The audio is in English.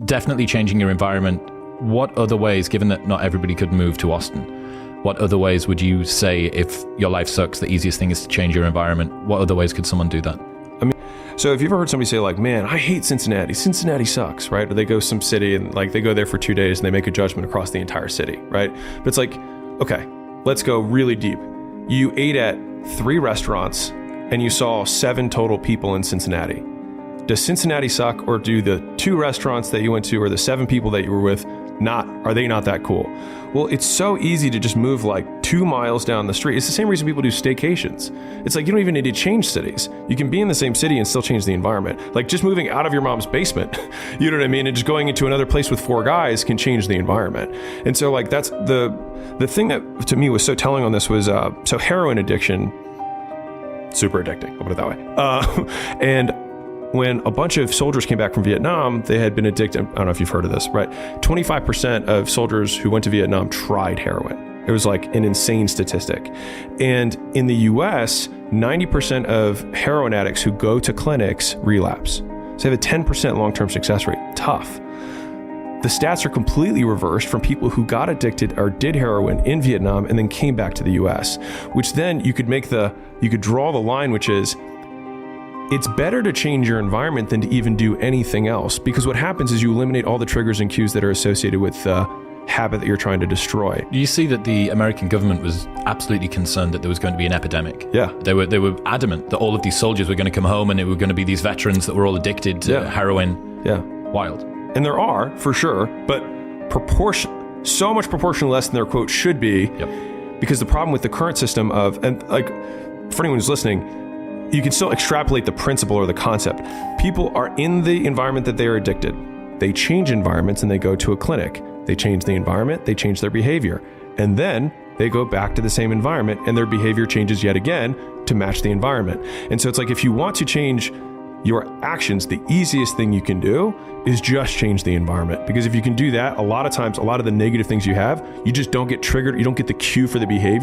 definitely changing your environment. What other ways, given that not everybody could move to Austin, what other ways would you say, if your life sucks, the easiest thing is to change your environment? What other ways could someone do that? I mean, so if you've ever heard somebody say like, man, I hate Cincinnati. Cincinnati sucks, right? Or they go some city and like they go there for 2 days and they make a judgment across the entire city, right? But it's like, okay, let's go really deep. You ate at 3 restaurants and you saw 7 total people in Cincinnati. Does Cincinnati suck, or do the 2 restaurants that you went to or the 7 people that you were with are they not that cool? Well, it's so easy to just move like 2 miles down the street. It's the same reason people do staycations. It's like you don't even need to change cities. You can be in the same city and still change the environment. Like just moving out of your mom's basement, you know what I mean? And just going into another place with 4 guys can change the environment. And so like that's the thing that to me was so telling on this was, so heroin addiction, super addicting, I'll put it that way. And when a bunch of soldiers came back from Vietnam, they had been addicted. I don't know if you've heard of this, right? 25% of soldiers who went to Vietnam tried heroin. It was like an insane statistic. And in the US, 90% of heroin addicts who go to clinics relapse. So they have a 10% long-term success rate. Tough. The stats are completely reversed from people who got addicted or did heroin in Vietnam and then came back to the US, which then you could draw the line, which is, it's better to change your environment than to even do anything else, because what happens is you eliminate all the triggers and cues that are associated with the habit that you're trying to destroy. You see that the American government was absolutely concerned that there was going to be an epidemic. Yeah. They were adamant that all of these soldiers were going to come home and it were going to be these veterans that were all addicted to heroin. Yeah. Wild. And there are, for sure, but so much proportionally less than their quote should be. Yep. Because the problem with the current system and like, for anyone who's listening, you can still extrapolate the principle or the concept. People are in the environment that they are addicted. They change environments and they go to a clinic. They change the environment, they change their behavior. And then they go back to the same environment and their behavior changes yet again to match the environment. And so it's like, if you want to change your actions, the easiest thing you can do is just change the environment. Because if you can do that, a lot of times, a lot of the negative things you have, you just don't get triggered. You don't get the cue for the behavior.